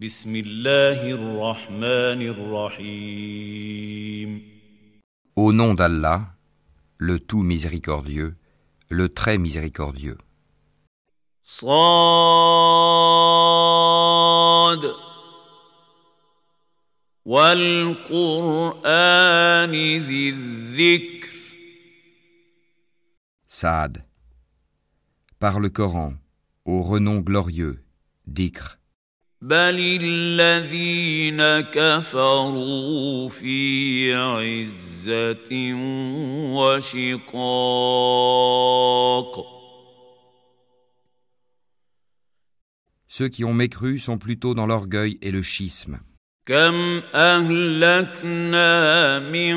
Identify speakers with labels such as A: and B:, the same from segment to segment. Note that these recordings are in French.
A: بسم الله الرحمن الرحيم.
B: Au nom d'Allah, le tout miséricordieux, le très miséricordieux.
A: صاد والقرآن ذي الذكر.
B: Saad. Par le Coran, au renom glorieux, Dhikr.
A: بل الذين كفروا في عزة وشقاق.
B: Ceux qui ont mécru sont plutôt dans l'orgueil et le schisme.
A: كم أهلكنا من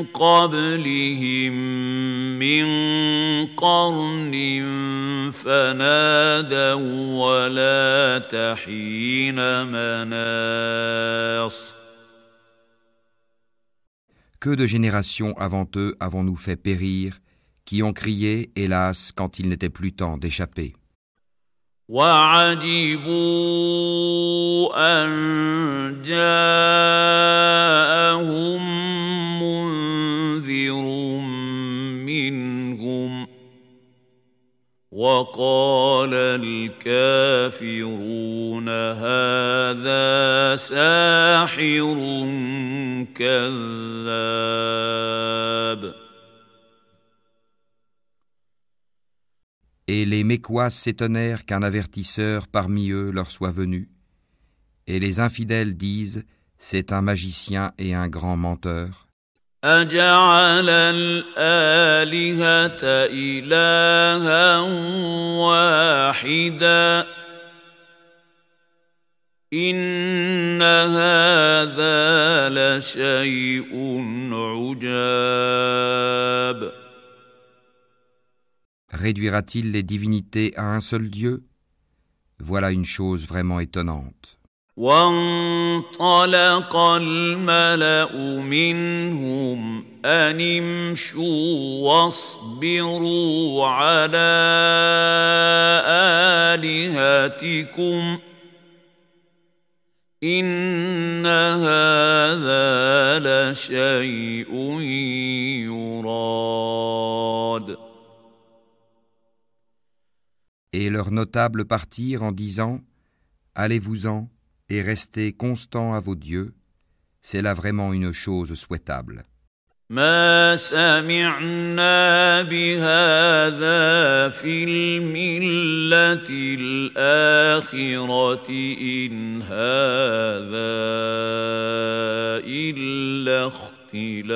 A: قبلهم من قرن فنادوا ولا تحين مناص.
B: Que de générations avant eux avons-nous fait périr, qui ont crié, hélas, quand il n'était plus temps d'échapper.
A: وعجبوا أن جاءهم منذر منهم وقال الكافرون هذا ساحر كذاب.
B: Et les Mécois s'étonnèrent qu'un avertisseur parmi eux leur soit venu, et les infidèles disent, c'est un magicien et un grand menteur.
A: أجعل الآلهة إلها واحدا إن هذا لشيء عجاب.
B: Réduira-t-il les divinités à un seul Dieu? Voilà une chose vraiment étonnante.
A: وانطلق الملأ منهم أن امشوا واصبروا على آلهتكم إن هذا لشيء يراد.
B: Et leurs notables partirent en disant, allez-vous-en et restez constants à vos dieux, c'est là vraiment une chose souhaitable.
A: ما سمعنا بهذا في الملة الآخرة إن هذا إلا اختلاق.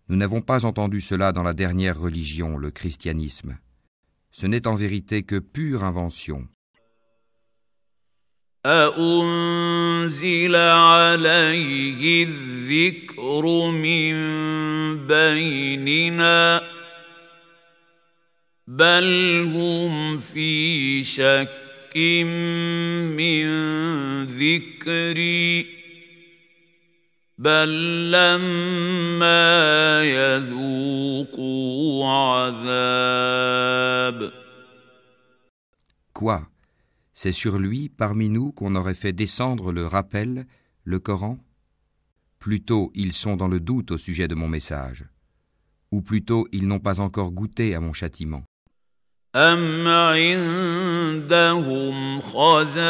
B: Nous n'avons pas entendu cela dans la dernière religion, le christianisme. Ce n'est en vérité que pure invention.
A: أأنزل عليه الذكر من بيننا بل هم في شك من ذكري بل لما يذوقوا عذاب.
B: Quoi? C'est sur lui, parmi nous, qu'on aurait fait descendre le rappel, le Coran? Plutôt, ils sont dans le doute au sujet de mon message. Ou plutôt, ils n'ont pas encore goûté à mon châtiment.
A: أم عندهم خزائن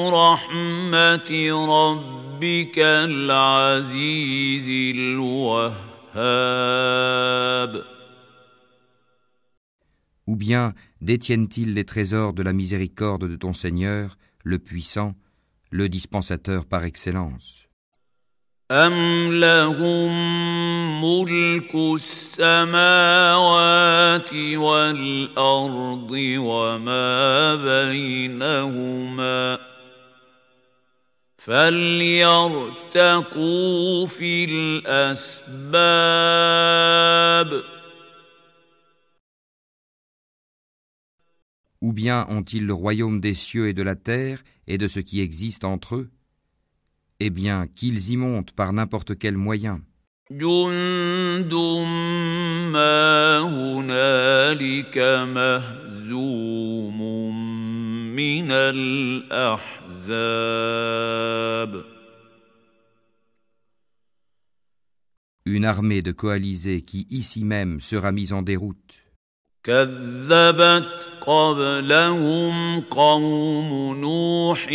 A: رحمة ربك العزيز الوهاب.
B: Ou bien détiennent-ils les trésors de la miséricorde de ton Seigneur, le puissant, le dispensateur par excellence?
A: أم لهم ملك السماوات والأرض وما بينهما فليرتقوا في الأسباب.
B: Ou bien ont-ils le royaume des cieux et de la terre et de ce qui existe entre eux? Eh bien, qu'ils y montent par n'importe quel moyen.
A: جند ما هنالك مهزوم من الأحزاب.
B: Une armée de coalisés qui ici même sera mise en déroute.
A: كذبت قبلهم قوم نوح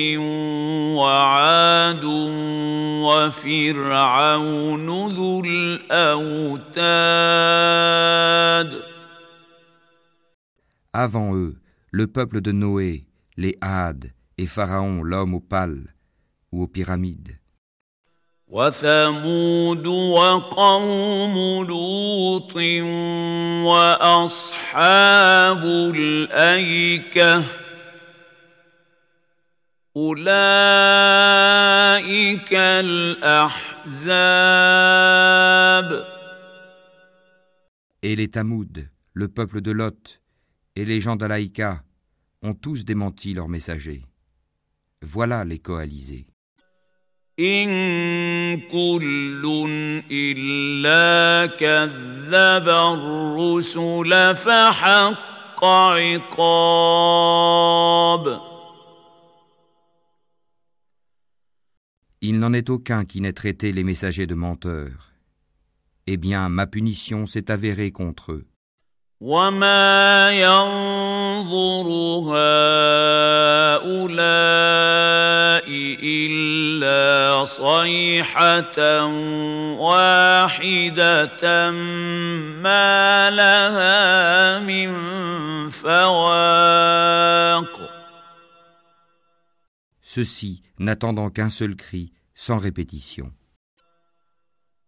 A: وعاد وفرعون ذو الأوتاد.
B: Avant eux, le peuple de Noé, les Hades et Pharaon, l'homme aux pales ou aux pyramides.
A: وثمود وقوم لوط وأصحاب الأيكة أولئك الأحزاب.
B: Et les Tamoud, le peuple de Lot, et les gens d'Alaïka ont tous démenti leurs messagers. Voilà les coalisés.
A: إن كل إلا كذب الرسل فحق عقاب.
B: Il n'en est aucun qui n'ait traité les messagers de menteurs. Eh bien, ma punition s'est avérée contre eux.
A: وما ينظر هؤلاء إلا صيحة واحدة ما لها من فواق.
B: Ceux-ci, n'attendant qu'un seul cri, sans répétition.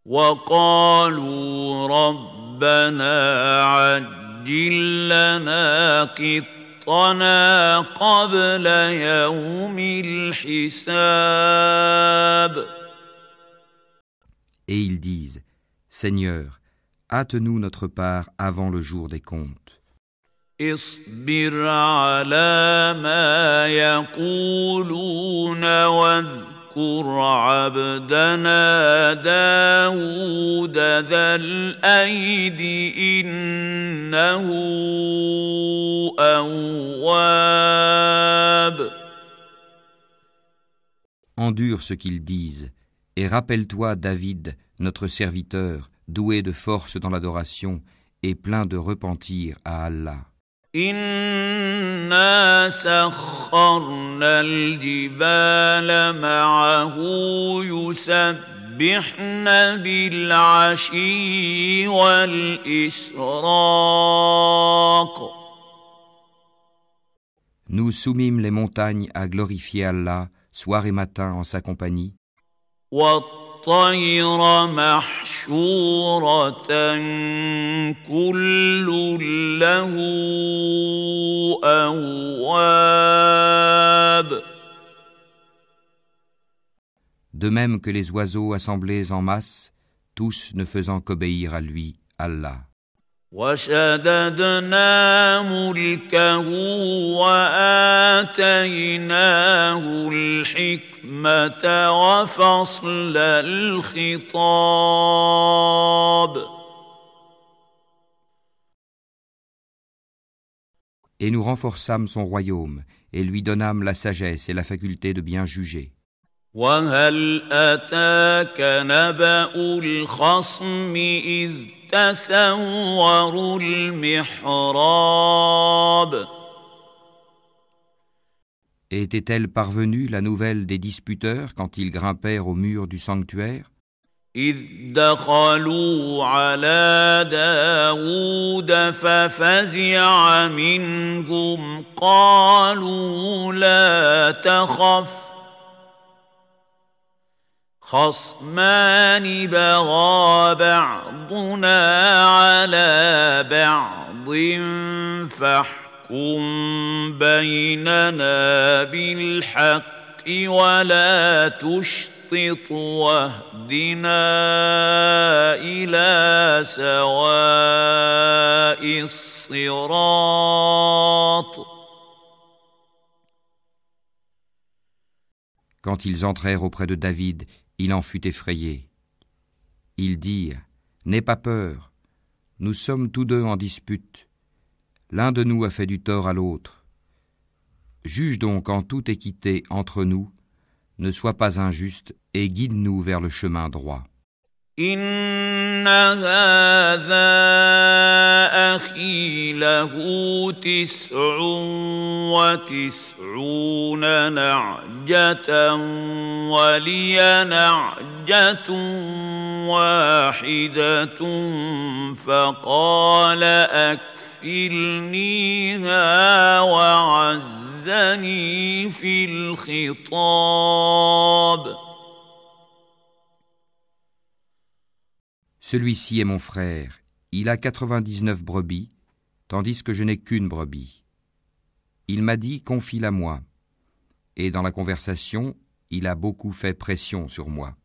A: وقالوا ربنا عجل لنا قطنا قبل يوم الحساب.
B: Et ils disent, Seigneur, hâte-nous notre part avant le jour des comptes.
A: اصبر على ما يقولون واذكر عبدنا داود ذا الأيد إنه أواب.
B: Endure ce qu'ils disent, et rappelle-toi David, notre serviteur, doué de force dans l'adoration et plein de repentir à Allah.
A: إنا سخرنا الجبال معه يسبحن بالعشي والإشراق.
B: Nous soumîmes les montagnes à glorifier Allah, soir et matin en sa compagnie,
A: والطير محشورة كل له أواب.
B: de même que les oiseaux assemblés en masse, tous ne faisant qu'obéir à lui, Allah.
A: وشددنا ملكه وآتيناه الحكمة وفصل الخطاب.
B: Et nous renforçâmes son royaume, et lui donnâmes la sagesse et la faculté de bien juger.
A: وهل أتاك نبأ الخصم إذ تسوروا المحراب.
B: Et était-elle parvenue la nouvelle des disputeurs quand ils grimpèrent au mur du sanctuaire?
A: إذ دخلوا على داود ففزع منهم قالوا لا تخف خصمان بغى بعضنا على بعض فاحكم بيننا بالحق ولا تشطط واهدنا إلى سواء الصراط.
B: Quand ils entrèrent auprès de David, il en fut effrayé. Ils dirent, « N'aie pas peur, Nous sommes tous deux en dispute. L'un de nous a fait du tort à l'autre. Juge donc en toute équité entre nous, ne sois pas injuste et guide-nous vers le chemin droit.
A: إن هذا أخي له 99 نعجة ولي نعجة واحدة فقال أكفلنيها وعزني في الخطاب.
B: Celui-ci est mon frère, il a 99 brebis, tandis que je n'ai qu'une brebis. Il m'a dit, confie-la moi. Et dans la conversation, il a beaucoup fait pression sur moi.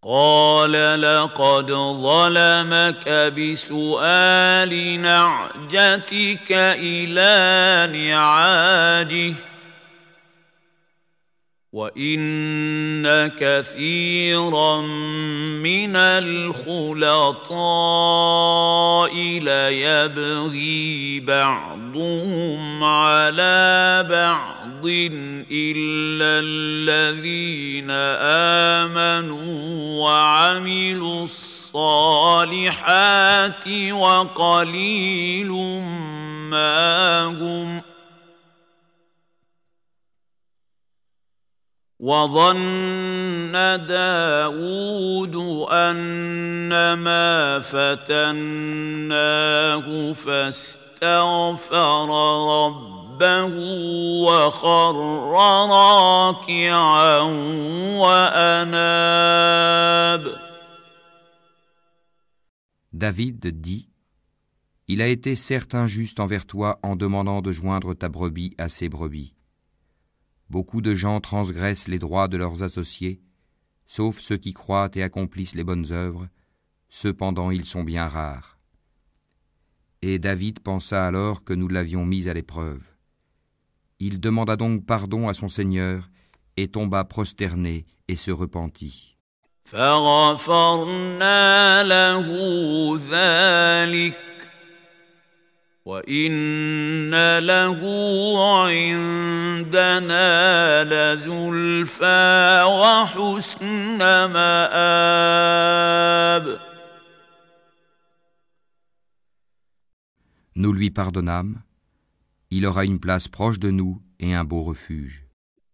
A: قال لقد ظلمك بسؤال نعجتك إلى نعاجه وإن كثيرا من الخلطاء ليبغي بعضهم على بعض إلا الذين آمنوا وعملوا الصالحات وقليل ما هم وظن داود أنما فتناه فاستغفر ربه وخر راكعا وأناب.
B: David dit, il a été certes injuste envers toi en demandant de joindre ta brebis à ses brebis. Beaucoup de gens transgressent les droits de leurs associés, sauf ceux qui croient et accomplissent les bonnes œuvres, cependant ils sont bien rares. Et David pensa alors que nous l'avions mis à l'épreuve. Il demanda donc pardon à son Seigneur et tomba prosterné et se repentit.
A: فغفرنا له ذلك وإن له عندنا لزلفى وحسن مآب.
B: Nous lui pardonnâmes, il aura une place proche de nous et un beau refuge.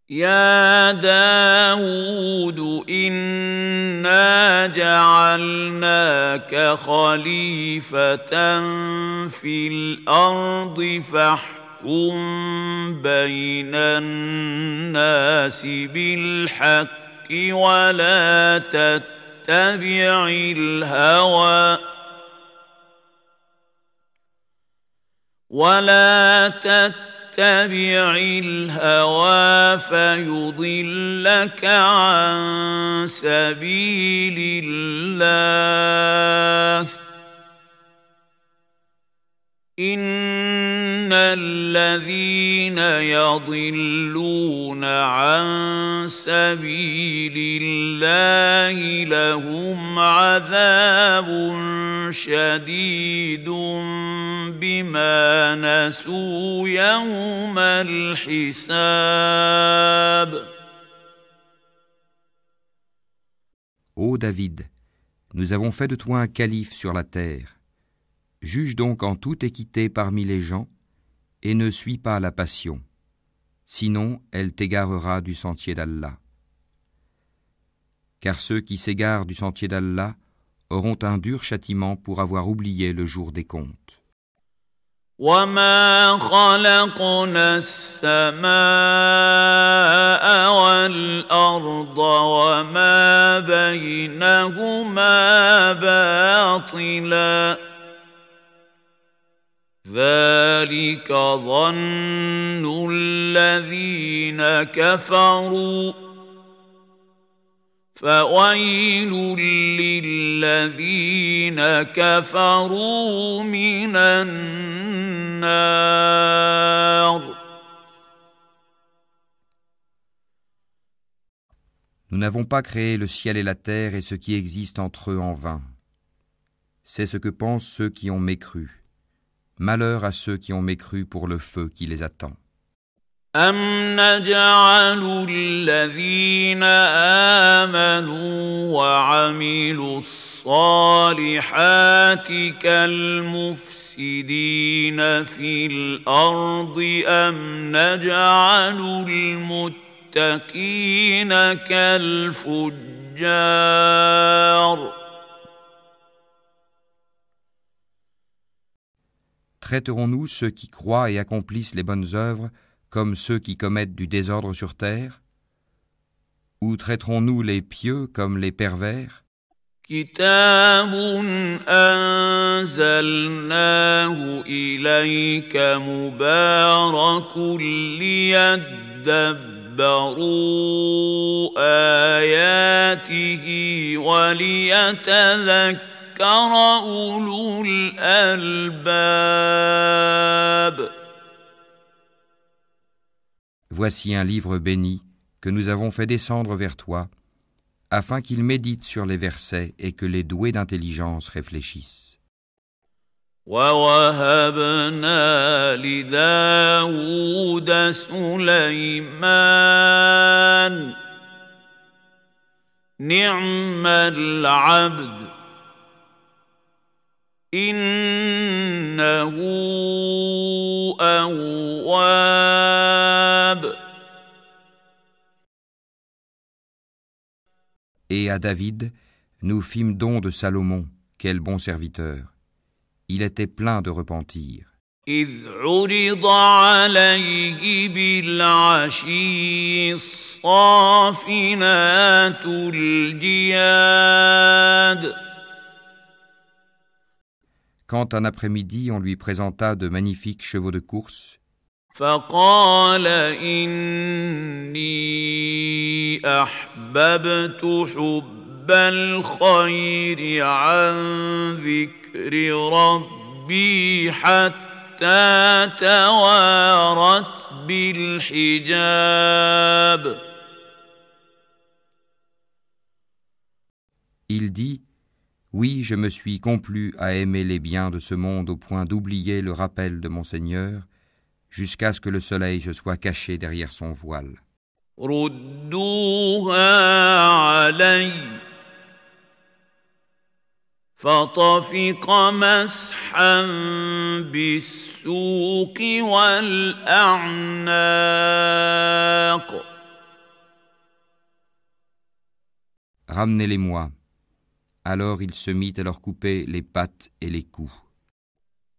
A: يا داود إنا جعلناك خليفة في الأرض فاحكم بين الناس بالحق ولا تتبع الهوى فيضلك عن سبيل الله إن الذين يضلون عن سبيل الله لهم عذاب شديد بما نسوا يوم الحساب.
B: Ô David, nous avons fait de toi un calife sur la terre. Juge donc en toute équité parmi les gens et ne suis pas la passion, sinon elle t'égarera du sentier d'Allah. Car ceux qui s'égarent du sentier d'Allah auront un dur châtiment pour avoir oublié le jour des comptes.
A: وما خلقنا السماء والأرض وما بينهما باطلا ذلك ظن الذين كفروا فويل للذين كفروا من النار.
B: Nous n'avons pas créé le ciel et la terre et ce qui existe entre eux en vain. C'est ce que pensent ceux qui ont mécru. Malheur à ceux qui ont mécru pour le feu qui les attend.
A: أَمْ نَجْعَلُ الَّذِينَ آمَنُوا وَعَمِلُوا الصَّالِحَاتِ كَالْمُفْسِدِينَ فِي الْأَرْضِ أَمْ نَجْعَلُ الْمُتَّقِينَ كَالْفُجَّارِ
B: Traiterons-nous ceux qui croient et accomplissent les bonnes œuvres comme ceux qui commettent du désordre sur terre? Ou traiterons-nous les pieux comme les pervers?
A: كتاب أنزلناه إليك مبارك ليدبروا آياته وليتذكر أولو الألباب.
B: Voici un livre béni que nous avons fait descendre vers toi, afin qu'il médite sur les versets et que les doués d'intelligence réfléchissent.
A: وَوَهَبْنَا لِدَاوُودَ سُلَيْمَانَ نِعْمَ الْعَبْدُ إِنَّهُ أَوَّابٌ.
B: Et à David, nous fîmes don de Salomon, quel bon serviteur. Il était plein de repentir.
A: إِذْ عُرِضَ عَلَيْهِ بِالْعَشِيِّ الصَّافِنَاتُ الْجِيَادُ.
B: Quand un après-midi on lui présenta de magnifiques chevaux de course,
A: فقال إني أحببت حب الخير عن ذكر ربي حتى توارت بالحجاب.
B: il dit « Oui, je me suis complu à aimer les biens de ce monde au point d'oublier le rappel de mon Seigneur, jusqu'à ce que le soleil se soit caché derrière son voile. »
A: ردوها علي فطفق مسحا بالسوق والأعناق.
B: Ramenez-les-moi. Alors il se mit à leur couper les pattes et les coups.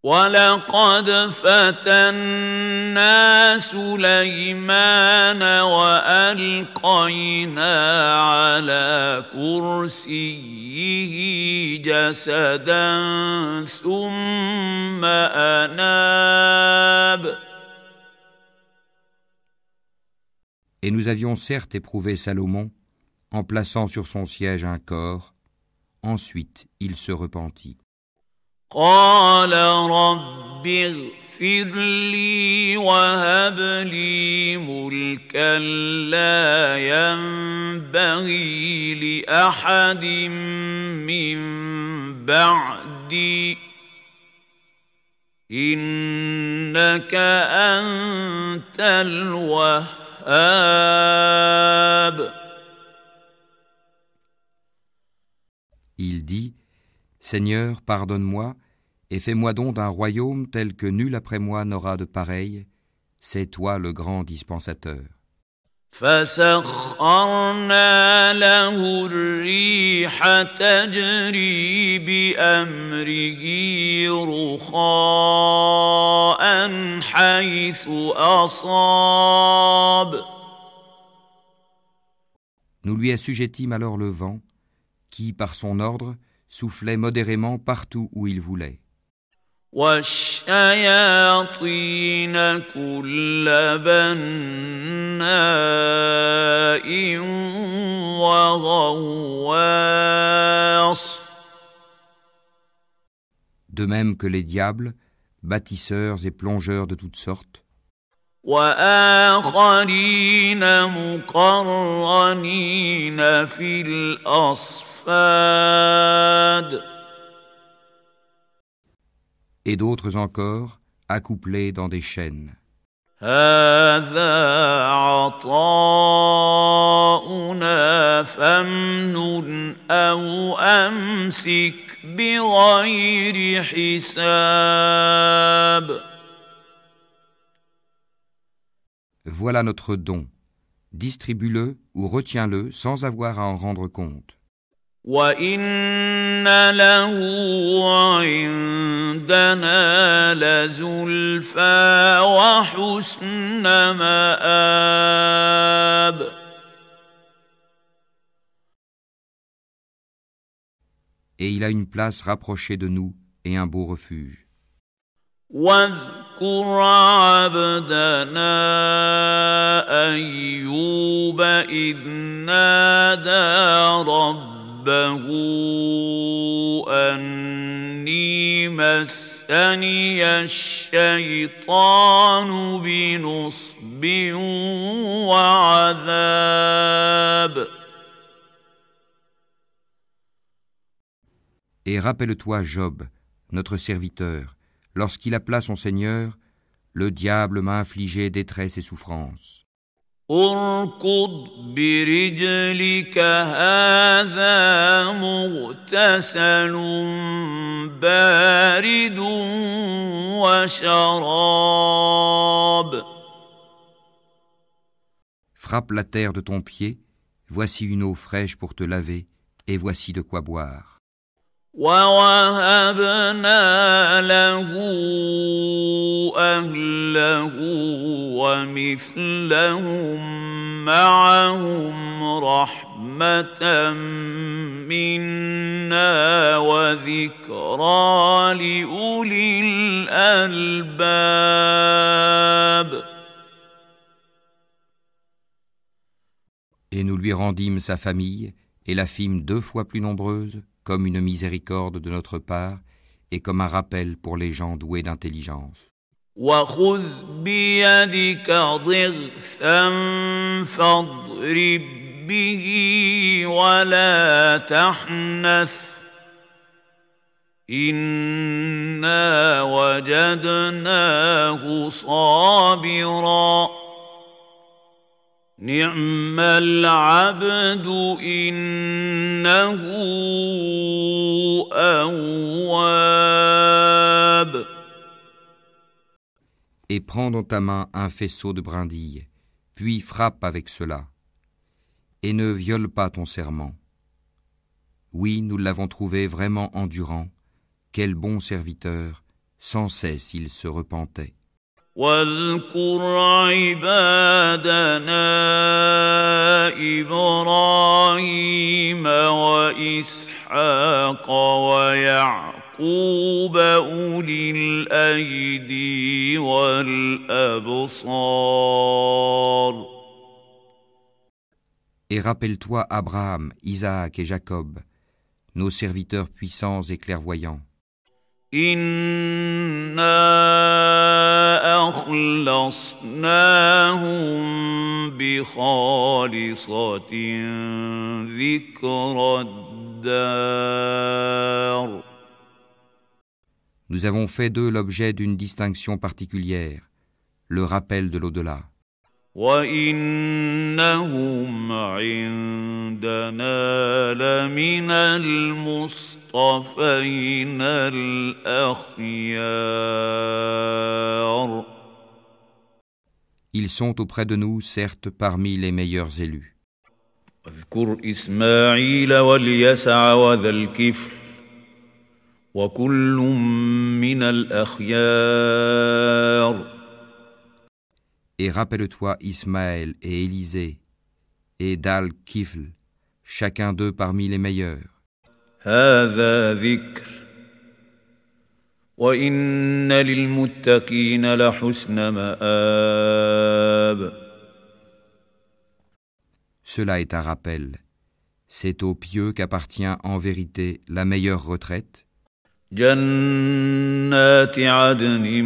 A: وَلَقَدْ فَتَنَّا سُلَيْمَانَ وَأَلْقَيْنَا عَلَى كُرْسِيِّهِ جَسَدًا ثُمَّ أَنَابَ.
B: Et nous avions certes éprouvé Salomon en plaçant sur son siège un corps. Ensuite il se repentit.
A: قال رب اغفر لي وهب لي ملكا لا ينبغي لأحد من بعدي إنك أنت الوهاب.
B: Il dit « Seigneur, pardonne-moi, et fais-moi don d'un royaume tel que nul après moi n'aura de pareil. C'est toi le grand dispensateur. »
A: فسخرنا له الريح تجري بأمره رخاء حيث أصاب.
B: Nous lui assujettîmes alors le vent, qui, par son ordre, soufflait modérément partout où il voulait.
A: والشياطين كل بناء وغواص.
B: De même que les diables, bâtisseurs et plongeurs de toutes sortes.
A: وآخرين مقرنين في الأصفاد.
B: et d'autres encore accouplés dans des chaînes.
A: هذا عطاؤنا فامنن أو أمسك بغير حساب.
B: Voilà notre don. Distribue-le ou retiens-le sans avoir à en rendre compte.
A: وَإِنَّ لَهُ عِندَنَا لَزُلْفَىٰ وَحُسْنَ مَآبٍ.
B: Et il a une place rapprochée de nous et un beau refuge.
A: واذكر عبدنا أيوب إذ نادى ربه أني مسني الشيطان بنصب وعذاب.
B: Et rappelle-toi Job, notre serviteur, lorsqu'il appela son Seigneur, le diable m'a infligé détresse et souffrance.
A: اركض برجلك هذا مغتسل بارد وشراب.
B: Frappe la terre de ton pied, voici une eau fraîche pour te laver, et voici de quoi boire.
A: ووهبنا له أهله ومثلهم معهم رحمة منا وذكرى لأولي الألباب.
B: Et nous lui rendîmes sa famille, et la fîmes 2 fois plus nombreuse, comme une miséricorde de notre part, et comme un rappel pour les gens doués d'intelligence.
A: وخذ بيدك ضغثا فاضرب به ولا تحنث إنا وجدناه صابرا نعم العبد إنه أواب.
B: Et prends dans ta main un faisceau de brindilles, puis frappe avec cela, et ne viole pas ton serment. Oui, nous l'avons trouvé vraiment endurant, quel bon serviteur, sans cesse il se repentait.
A: واذكر عبادنا إبراهيم وإسحاق ويعقوب أولي الأيدي والأبصار.
B: Et rappelle-toi Abraham, Isaac et Jacob, nos serviteurs puissants et clairvoyants.
A: إنا أخلصناهم بخالصة ذكر الدار.
B: Nous avons fait d'eux l'objet d'une distinction particulière, le rappel de l'au-delà.
A: وإنهم عندنا لمن المصطفين الأخيار.
B: Ils sont auprès de nous, certes, parmi les meilleurs élus.
A: واذكر إسماعيل واليسع وذا الكفل وكل من الأخيار.
B: Et rappelle-toi Ismaël et Élisée, et Dal-Kifl, chacun d'eux parmi les meilleurs.
A: هذا ذكر وإن للمتقين لحسن مآب.
B: Cela est un rappel. C'est aux pieux qu'appartient en vérité la meilleure retraite.
A: جنات عدن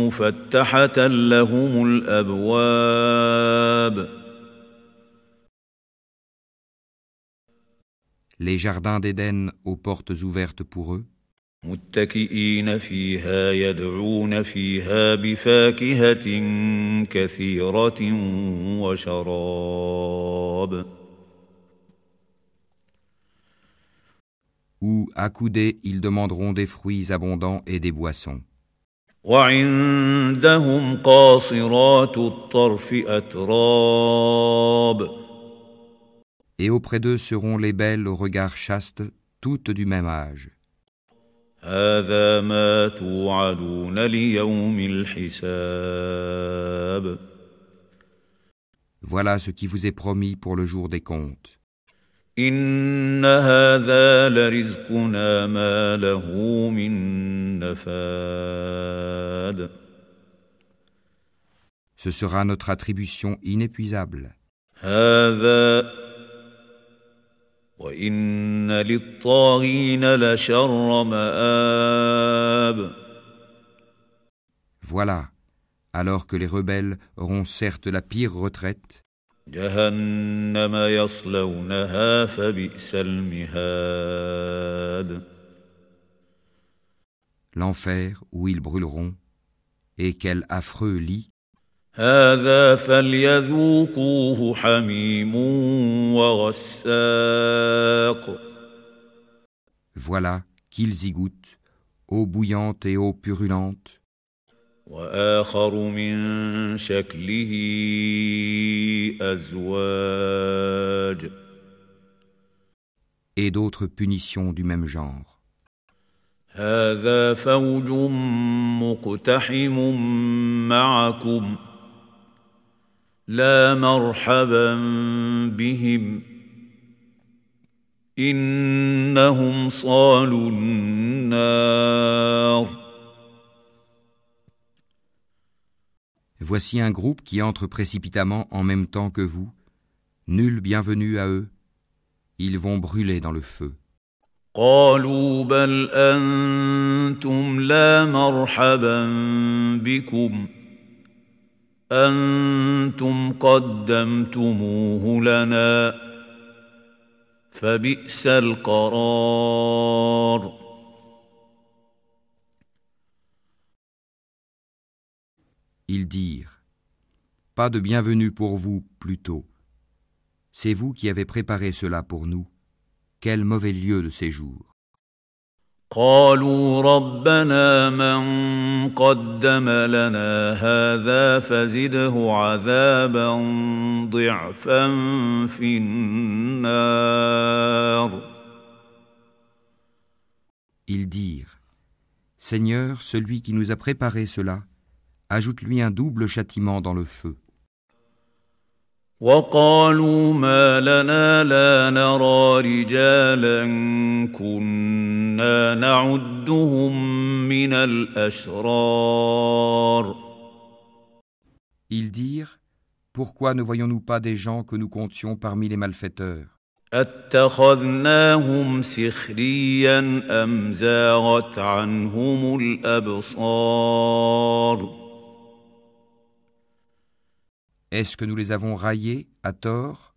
A: مفتحة لهم الأبواب.
B: Les jardins d'Éden aux portes ouvertes pour eux.
A: متكئين فيها يدعون فيها بفاكهة كثيرة وشراب.
B: Où, accoudés, ils demanderont des fruits abondants et des boissons.
A: وعندهم قاصرات الطرف أتراب.
B: Et auprès d'eux seront les belles au regard chaste, toutes du même âge.
A: هذا ما توعدون ليوم الحساب.
B: Voilà ce qui vous est promis pour le jour des comptes.
A: إن هذا لرزقنا ما له من نفاد.
B: Ce sera notre attribution inépuisable.
A: هذا وإن للطاغين لشر مآب.
B: Voilà, alors que les rebelles auront certes la pire retraite,
A: جهنم يصلونها فبئس المهاد.
B: l'enfer où ils brûleront, et quel affreux lit.
A: هذا فليذوقوه حميم وغساق.
B: Voilà qu'ils y goûtent, eau bouillante et eau purulente,
A: وآخر من شكله أزواج.
B: et d'autres punitions du même genre.
A: هذا فوج مقتحم معكم لا مرحبا بهم إنهم صالوا النار.
B: Voici un groupe qui entre précipitamment en même temps que vous. Nul bienvenue à eux. Ils vont brûler dans le feu.
A: قالوا بل أنتم لا مرحبا بكم أنتم قدمتموه لنا فبئس القرار.
B: Ils dirent, pas de bienvenue pour vous plutôt. C'est vous qui avez préparé cela pour nous. Quel mauvais lieu de séjour.
A: قالوا ربنا من قدم لنا هذا فزده عذابا ضعفا في النار.
B: Ils dirent, Seigneur, celui qui nous a préparé cela, ajoute-lui un double châtiment dans le feu.
A: وقالوا ما لنا لا نرى رجالا كنا نعدهم من الأشرار.
B: Ils dirent, pourquoi ne voyons-nous pas des gens que nous comptions parmi les malfaiteurs?
A: أتخذناهم سخريا أم زاغت عنهم الأبصار.
B: Est-ce que nous les avons raillés à tort?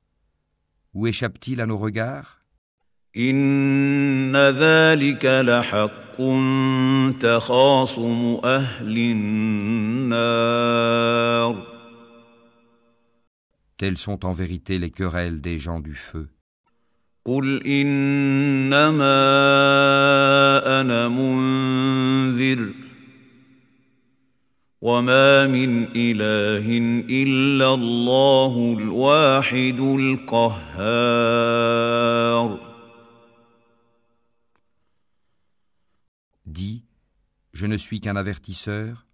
B: Où échappent-ils à nos regards?
A: إن ذلك لحق تخاصم أهل النار.
B: Telles sont en vérité les querelles des gens du feu.
A: قل إنما أنا منذر وما من إله إلا الله الواحد القهار.
B: Dis, je ne suis qu'un avertisseur,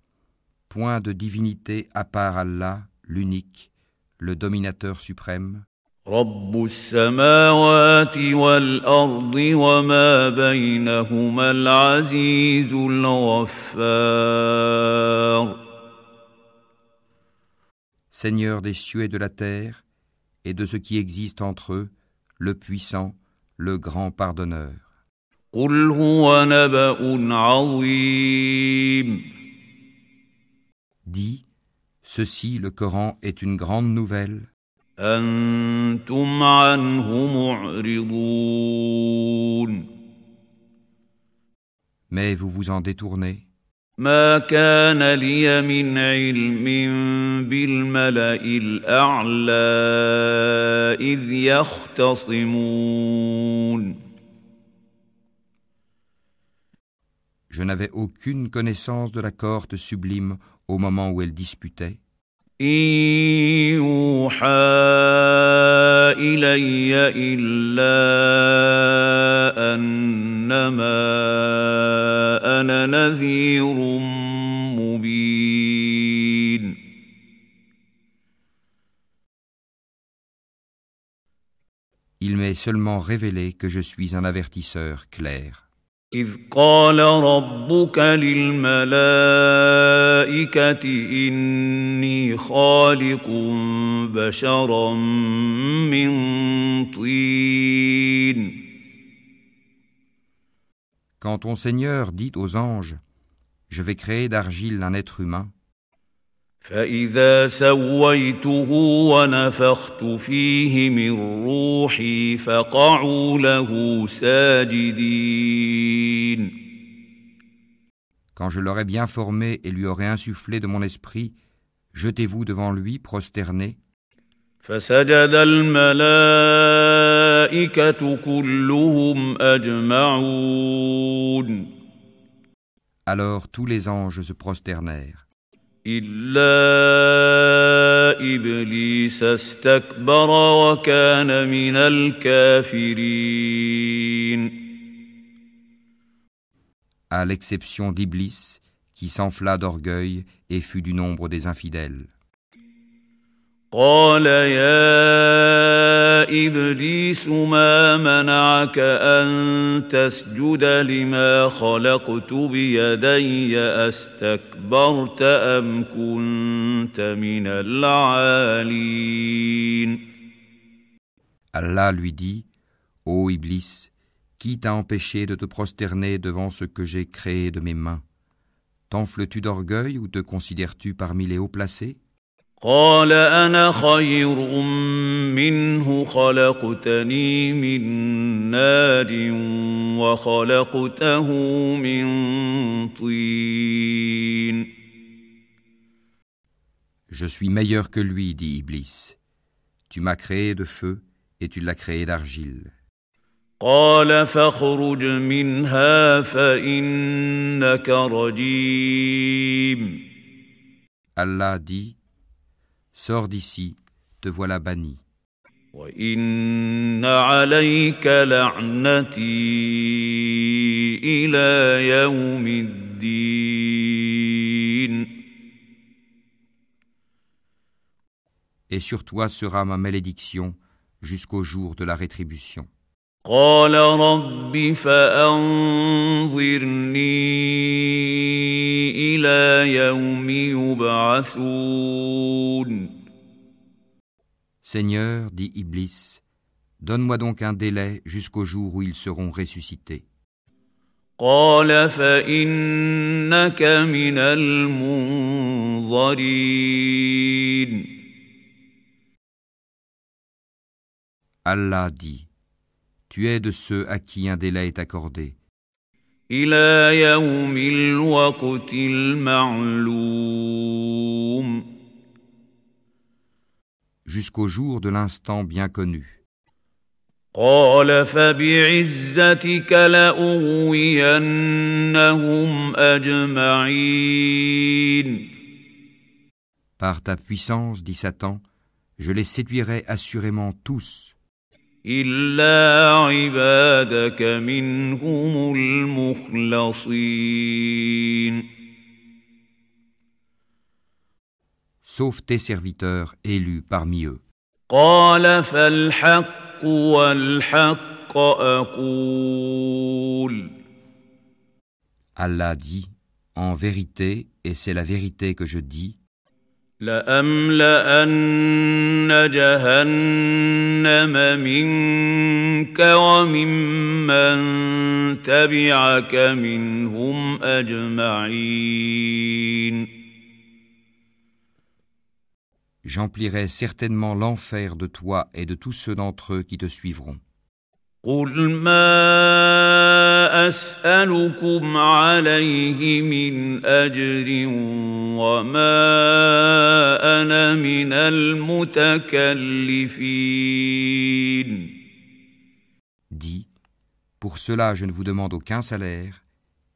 B: point de divinité à part Allah, l'unique, le dominateur suprême.
A: رب السماوات والأرض وما بينهما العزيز الغفار.
B: Seigneur des cieux et de la terre, et de ce qui existe entre eux, le puissant, le grand pardonneur.
A: قل هو نبأ عظيم.
B: Dis, ceci, le Coran, est une grande nouvelle.
A: أنتم عنه معرضون.
B: Mais vous vous en détournez.
A: ما كان لي من علم بالملأ الأعلى إذ يختصمون
B: Je n'avais aucune connaissance de la cohorte sublime au moment où elle disputait.
A: إن يوحى إلي إلا أنما أنا نذير مبين
B: Il m'est seulement révélé que je suis un avertisseur clair.
A: إذ قال ربك للملائكة إني خالق بشرا من طين
B: Quand ton Seigneur dit aux anges, je vais créer d'argile un être humain,
A: فإذا سويته ونفخت فيه من روحي فقعوا له ساجدين
B: quand je l'aurai bien formé et lui aurai insufflé de mon esprit, jetez-vous devant lui prosternés.
A: فسجد الملائكة كلهم أجمعون
B: Alors tous les anges se prosternèrent.
A: إلا إبليس استكبر وكان من الكافرين
B: À l'exception d'Iblis, qui s'enfla d'orgueil et fut du nombre des infidèles.
A: قال يا إبليس ما منعك أن تسجد لما خلقت بيدي أستكبرت أم كنت من العالين
B: Allah lui dit, ô Iblis, qui t'a empêché de te prosterner devant ce que j'ai créé de mes mains? T'enfles-tu d'orgueil ou te considères-tu parmi les hauts placés?
A: قال أنا خير منه خلقتني من نار وخلقته من طين
B: Je suis meilleur que lui, dit Iblis. Tu m'as créé de feu et tu l'as créé d'argile.
A: قال فاخرج منها فإنك رجيم
B: Allah dit, sors d'ici, te voilà banni.
A: وإن عليك لعنتي إلى يوم الدين
B: Et sur toi sera ma malédiction jusqu'au jour de la rétribution.
A: قال رب فأنظرني إلى يوم يبعثون
B: Seigneur, dit Iblis, donne-moi donc un délai jusqu'au jour où ils seront ressuscités.
A: قال فإنك من المنظرين
B: Allah dit, tu es de ceux à qui un délai est accordé.
A: إلى يوم الوقت المعلوم
B: Jusqu'au jour de l'instant bien connu.
A: قال فبعزتك لأغوينهم أجمعين
B: Par ta puissance, dit Satan, je les séduirai assurément tous.
A: إلا عبادك منهم المخلصين
B: Sauf tes serviteurs élus parmi eux.
A: قال فالحق والحق أقول
B: Allah dit, en vérité, et c'est la vérité que je dis,
A: لأملأن جهنم منك وممن تبعك منهم أجمعين
B: j'emplirai certainement l'enfer de toi et de tous ceux d'entre eux qui te suivront.
A: قل ما أسألكم عليه من أجر وما أنا من المتكلفين.
B: Dis, pour cela je ne vous demande aucun salaire,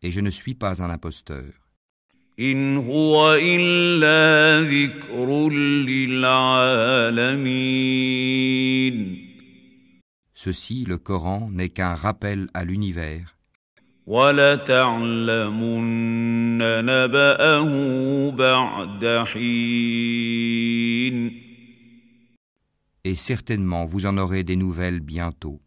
B: et je ne suis pas un imposteur.
A: إن هو إلا ذكر للعالمين.
B: Ceci, le Coran, n'est qu'un rappel à l'univers,
A: وَلَتَعْلَمُنَّ نَبَأَهُ بَعْدَ حِينٍ.
B: et certainement vous en aurez des nouvelles bientôt.